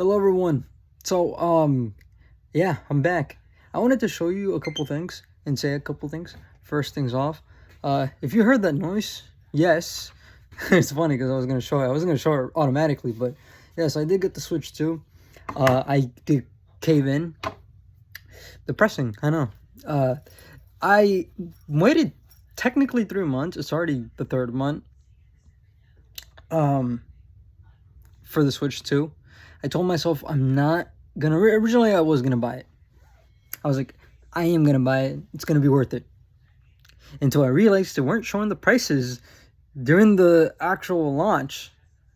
Hello everyone. So yeah, I'm back. I wanted to show you a couple things and say a couple things. First things off, if you heard that noise, yes. It's funny because I wasn't gonna show it automatically, but yes, I did get the Switch 2. I did cave in. Depressing, I know. I waited technically 3 months. It's already the third month. For the Switch 2. I told myself I'm not gonna. Originally, I was gonna buy it. I was like, I am gonna buy it. It's gonna be worth it. Until I realized they weren't showing the prices during the actual launch,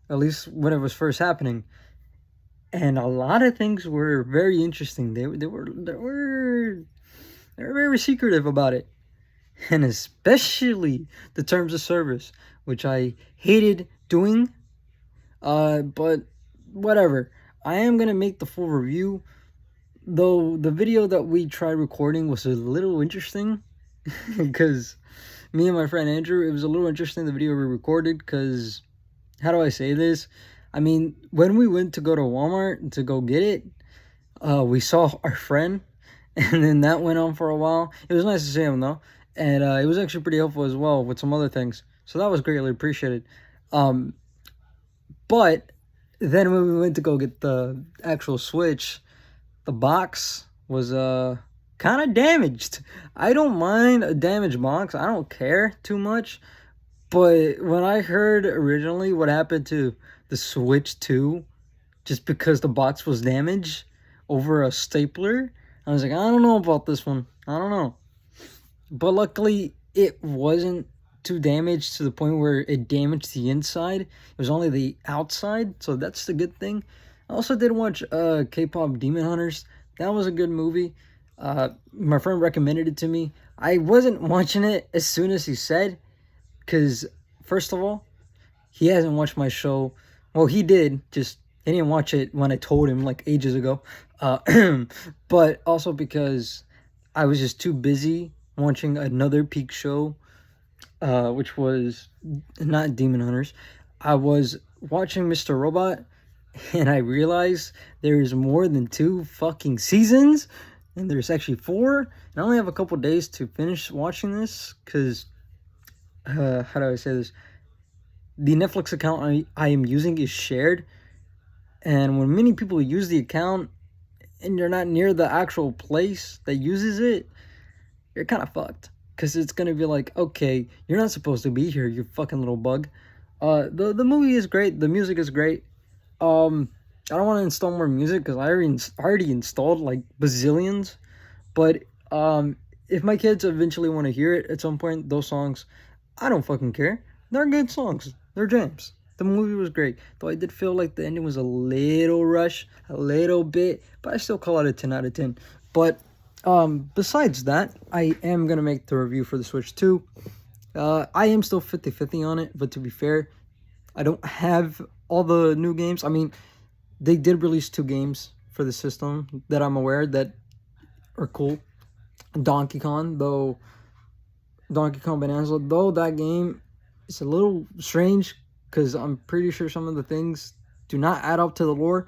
at least when it was first happening. And a lot of things were very interesting. They were very secretive about it, and especially the terms of service, which I hated doing. But whatever. I am gonna make the full review. Though the video that we tried recording was a little interesting because me and my friend Andrew, it was a little interesting the video we recorded because how do I say this? I mean, when we went to go to Walmart to go get it, we saw our friend, and then that went on for a while. It was nice to see him though, and it was actually pretty helpful as well with some other things. So that was greatly appreciated. But then when we went to go get the actual Switch, the box was kind of damaged. I don't mind a damaged box. I don't care too much. But when I heard originally what happened to the Switch 2 just because the box was damaged over a stapler, I was like, I don't know about this one. I don't know. But luckily it wasn't too damaged to the point where it damaged the inside. It was only the outside, so that's the good thing. I also did watch K-pop Demon Hunters. That was a good movie. My friend recommended it to me. I wasn't watching it as soon as he said, because first of all, he hasn't watched my show. Well, he did, just he didn't watch it when I told him like ages ago. But also because I was just too busy watching another peak show, which was not Demon Hunters. I was watching Mr. Robot, and I realized there's more than 2 fucking seasons, and there's actually 4. And I only have a couple days to finish watching this, because, how do I say this? The Netflix account I am using is shared, and when many people use the account, and you're not near the actual place that uses it, you're kind of fucked. Because it's going to be like, okay, you're not supposed to be here, you fucking little bug. The movie is great. The music is great. I don't want to install more music because I already installed like bazillions. But if my kids eventually want to hear it at some point, those songs, I don't fucking care. They're good songs. They're jams. The movie was great. Though I did feel like the ending was a little rushed, a little bit. But I still call it a 10 out of 10. But besides that, I am going to make the review for the Switch 2. I am still 50-50 on it, but to be fair, I don't have all the new games. I mean, they did release 2 games for the system that I'm aware that are cool. Donkey Kong Bonanza, though that game is a little strange because I'm pretty sure some of the things do not add up to the lore.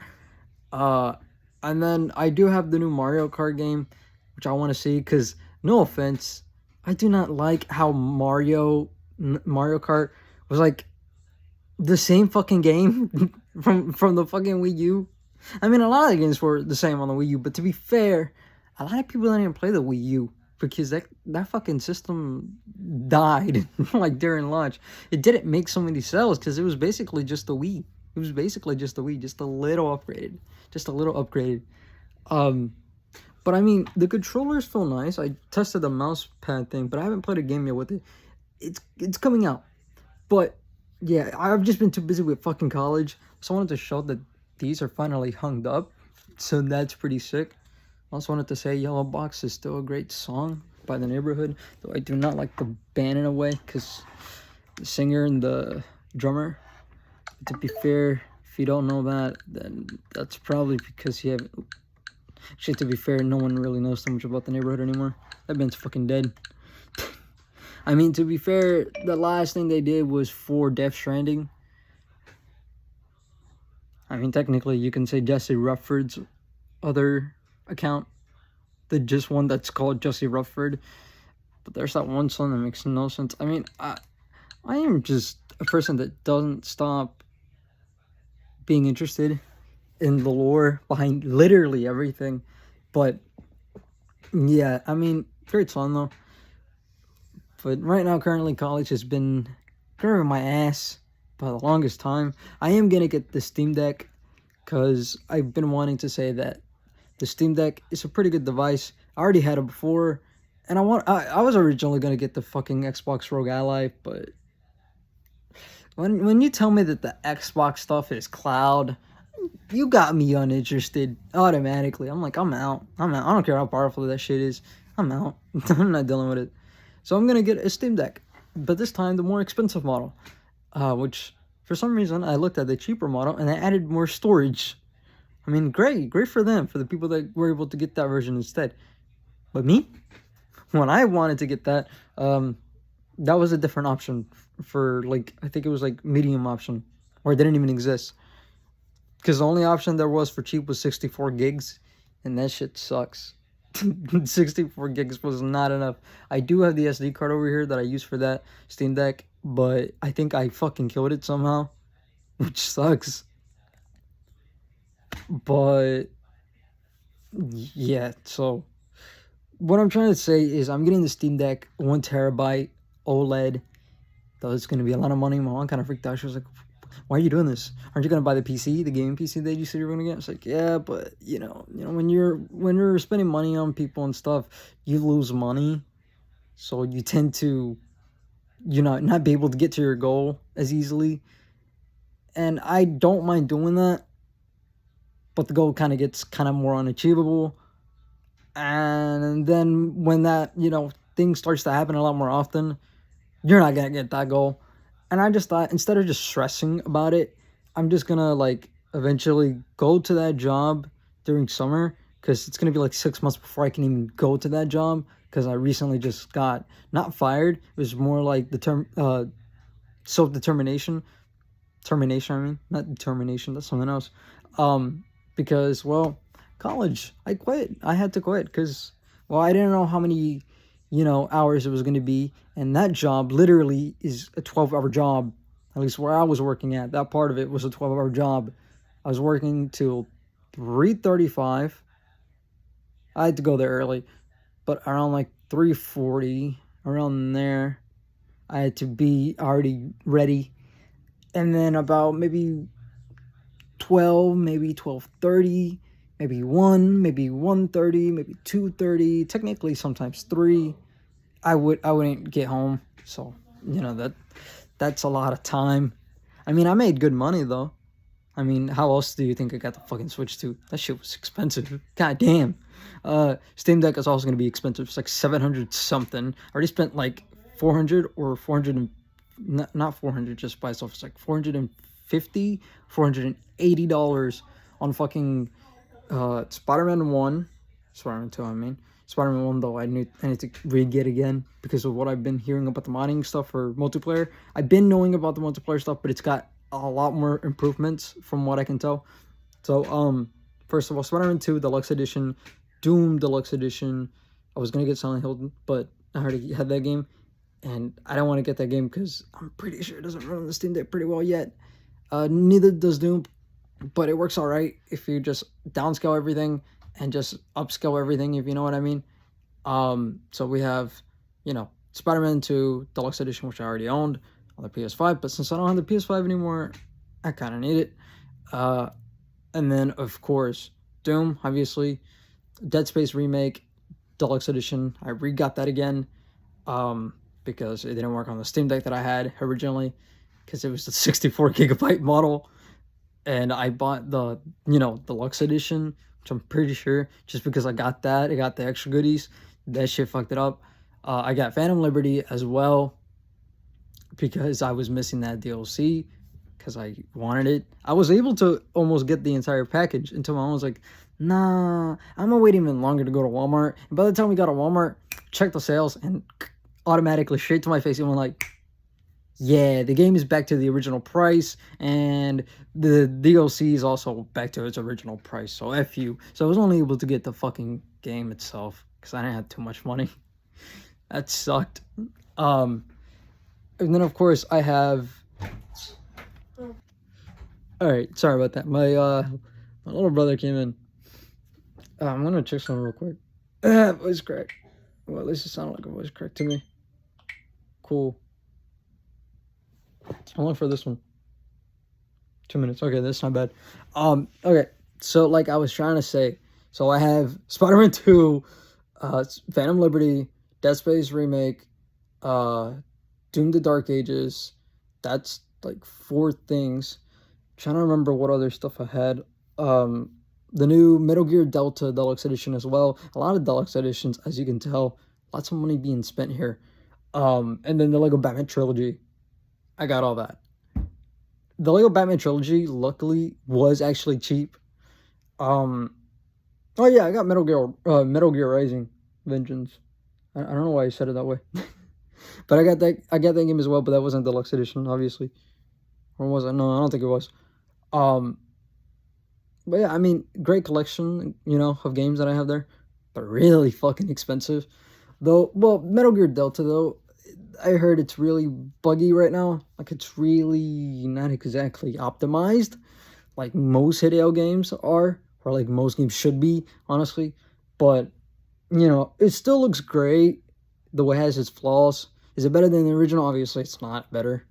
And then I do have the new Mario Kart game, which I want to see, because no offense, I do not like how Mario Kart was like the same fucking game from the fucking Wii U. I mean, a lot of the games were the same on the Wii U, but to be fair, a lot of people didn't even play the Wii U because that fucking system died like during launch. It didn't make so many sales because it was basically just the Wii. It was basically just the Wii, just a little upgraded. But I mean, the controllers feel nice. I tested the mouse pad thing, but I haven't played a game yet with it. It's coming out. But yeah, I've just been too busy with fucking college. So I wanted to show that these are finally hung up. So that's pretty sick. I also wanted to say Yellow Box is still a great song by The Neighborhood. Though I do not like the band in a way, because the singer and the drummer, to be fair, if you don't know that, then that's probably because you haven't... Actually, to be fair, no one really knows so much about The Neighborhood anymore. That band's fucking dead. I mean, to be fair, the last thing they did was for Death Stranding. I mean, technically, you can say Jesse Rufford's other account, the just one that's called Jesse Rufford. But there's that one song that makes no sense. I mean, I am just a person that doesn't stop being interested in the lore behind literally everything. But yeah, I mean, great song though. But right now, currently, college has been covering my ass by the longest time. I am gonna get the Steam Deck because I've been wanting to say that the Steam Deck is a pretty good device. I already had it before, and I was originally gonna get the fucking Xbox Rogue Ally, but when you tell me that the Xbox stuff is cloud, you got me uninterested automatically. I'm like, I'm out. I don't care how powerful that shit is. I'm out. I'm not dealing with it. So I'm gonna get a Steam Deck, but this time the more expensive model, which for some reason I looked at the cheaper model and they added more storage. I mean, great for them, for the people that were able to get that version instead. But me, when I wanted to get that, that was a different option for like, I think it was like medium option, or it didn't even exist. Because the only option there was for cheap was 64 gigs, and that shit sucks. 64 gigs was not enough. I do have the SD card over here that I use for that Steam Deck, but I think I fucking killed it somehow, which sucks. But yeah, so what I'm trying to say is I'm getting the Steam Deck 1 terabyte OLED. Though it's going to be a lot of money. My mom kind of freaked out. She was like, why are you doing this? Aren't you going to buy the PC, the gaming PC that you said you were going to get? It's like, yeah, but you know, when you're spending money on people and stuff, you lose money. So you tend to, not be able to get to your goal as easily. And I don't mind doing that. But the goal kind of gets kind of more unachievable. And then when that, thing starts to happen a lot more often, you're not going to get that goal. And I just thought, instead of just stressing about it, I'm just going to, like, eventually go to that job during summer. Because it's going to be, like, 6 months before I can even go to that job. Because I recently just got, not fired. It was more like the self-determination. Termination, I mean. Not determination. That's something else. Because, well, college. I quit. I had to quit. Because, well, I didn't know how many hours it was going to be, and that job literally is a 12-hour job, at least where I was working at. That part of it was a 12-hour job. I was working till 3:35. I had to go there early, but around like 3:40, around there, I had to be already ready, and then about maybe 12, maybe 12:30, maybe 1, maybe 1:30, maybe 2:30, technically sometimes 3. I wouldn't get home. So, that's a lot of time. I mean, I made good money though. I mean, how else do you think I got the fucking Switch to? That shit was expensive. God damn. Steam Deck is also going to be expensive. It's like 700 something. I already spent like 400 or 400 and not 400 just by itself. It's like 450, $480 on fucking Spider-Man 1, Spider-Man 2, I mean. Spider-Man 1, though, I need to re-get again because of what I've been hearing about the modding stuff for multiplayer. I've been knowing about the multiplayer stuff, but it's got a lot more improvements from what I can tell. So, first of all, Spider-Man 2 Deluxe Edition, Doom Deluxe Edition. I was going to get Silent Hill, but I already had that game, and I don't want to get that game because I'm pretty sure it doesn't run on the Steam Deck pretty well yet. Neither does Doom. But it works all right if you just downscale everything and just upscale everything, if you know what I mean. So we have, Spider-Man 2 Deluxe Edition, which I already owned on the PS5. But since I don't have the PS5 anymore, I kind of need it. And then, of course, Doom, obviously. Dead Space Remake Deluxe Edition. I re-got that again because it didn't work on the Steam Deck that I had originally because it was the 64 gigabyte model. And I bought the, Deluxe Edition, which I'm pretty sure, just because I got that, I got the extra goodies, that shit fucked it up. I got Phantom Liberty as well, because I was missing that DLC, because I wanted it. I was able to almost get the entire package, until my mom was like, nah, I'm gonna wait even longer to go to Walmart. And by the time we got to Walmart, checked the sales, and automatically, straight to my face, it went like, yeah, the game is back to the original price, and the DLC is also back to its original price. So F you. So I was only able to get the fucking game itself because I didn't have too much money. That sucked. And then of course I have. All right, sorry about that. My little brother came in. I'm gonna check something real quick. Voice crack. Well, at least it sounded like a voice crack to me. Cool. How long for this one? 2 minutes. Okay, that's not bad. Okay. So like I was trying to say, so I have Spider-Man 2, Phantom Liberty, Dead Space Remake, Doom the Dark Ages. That's like 4 things. Trying to remember what other stuff I had. The new Metal Gear Delta Deluxe Edition as well. A lot of Deluxe Editions, as you can tell. Lots of money being spent here. And then the Lego Batman Trilogy. I got all that. The Lego Batman Trilogy, luckily, was actually cheap. Oh yeah, I got Metal Gear Rising Vengeance. I don't know why I said it that way. But I got that game as well, but that wasn't Deluxe Edition, obviously. Or was it? No, I don't think it was. But yeah, I mean, great collection, of games that I have there, but really fucking expensive. Though, well, Metal Gear Delta, though, I heard it's really buggy right now. Like, it's really not exactly optimized, like most Hideo games are, or like most games should be, honestly. But, it still looks great, though it has its flaws. Is it better than the original? Obviously, it's not better.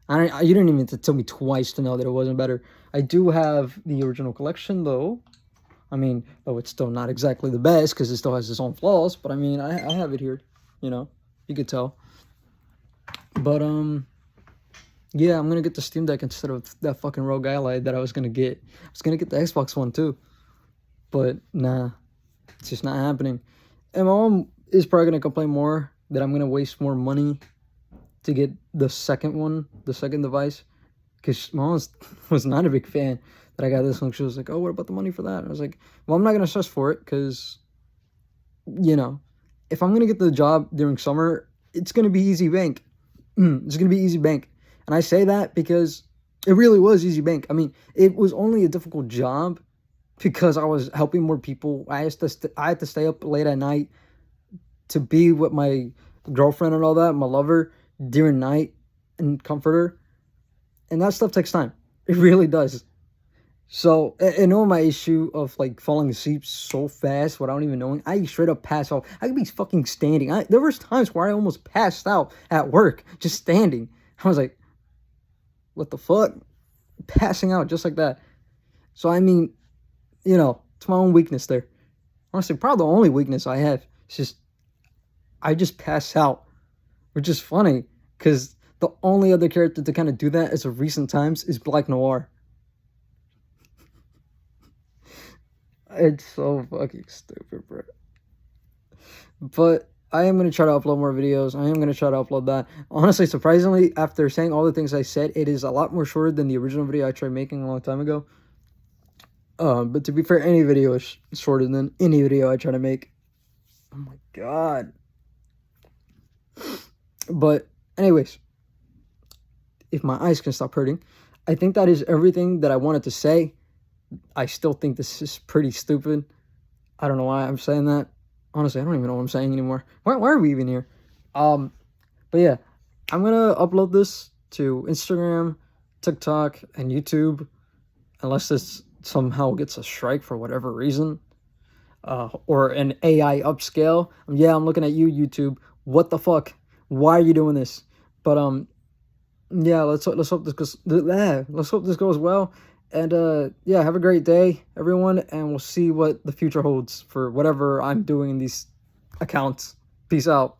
You didn't even have to tell me twice to know that it wasn't better. I do have the original collection, though. I mean, though it's still not exactly the best because it still has its own flaws. But I mean, I have it here. You could tell. But yeah, I'm gonna get the Steam Deck instead of that fucking Rogue Ally that I was gonna get. I was gonna get the Xbox One too, but nah, it's just not happening. And my mom is probably gonna complain more that I'm gonna waste more money to get the second device, because my mom was not a big fan that I got this one. She was like, "Oh, what about the money for that?" And I was like, "Well, I'm not gonna stress for it, because if I'm gonna get the job during summer, it's gonna be easy bank. It's gonna be easy bank." And I say that because it really was easy bank. I mean, it was only a difficult job because I was helping more people. I had to stay up late at night to be with my girlfriend and all that, my lover, during night, and comfort her. And that stuff takes time. It really does. So, I know my issue of like falling asleep so fast without even knowing, I straight up pass out. I could be fucking standing. There was times where I almost passed out at work, just standing. I was like, what the fuck? Passing out just like that. So, I mean, it's my own weakness there. Honestly, probably the only weakness I have. It's just, I just pass out. Which is funny, because the only other character to kind of do that as of recent times is Black Noir. It's so fucking stupid, bro. But I am going to try to upload more videos. I am going to try to upload that. Honestly, surprisingly, after saying all the things I said, it is a lot more shorter than the original video I tried making a long time ago. But to be fair, any video is shorter than any video I try to make. Oh my god. But anyways, if my eyes can stop hurting, I think that is everything that I wanted to say. I still think this is pretty stupid. I don't know why I'm saying that. Honestly, I don't even know what I'm saying anymore. Why are we even here? But yeah, I'm gonna upload this to Instagram, TikTok, and YouTube, unless this somehow gets a strike for whatever reason, or an AI upscale. Yeah, I'm looking at you, YouTube. What the fuck? Why are you doing this? But yeah, let's hope this goes. Let's hope this goes well. And yeah, have a great day, everyone, and we'll see what the future holds for whatever I'm doing in these accounts. Peace out.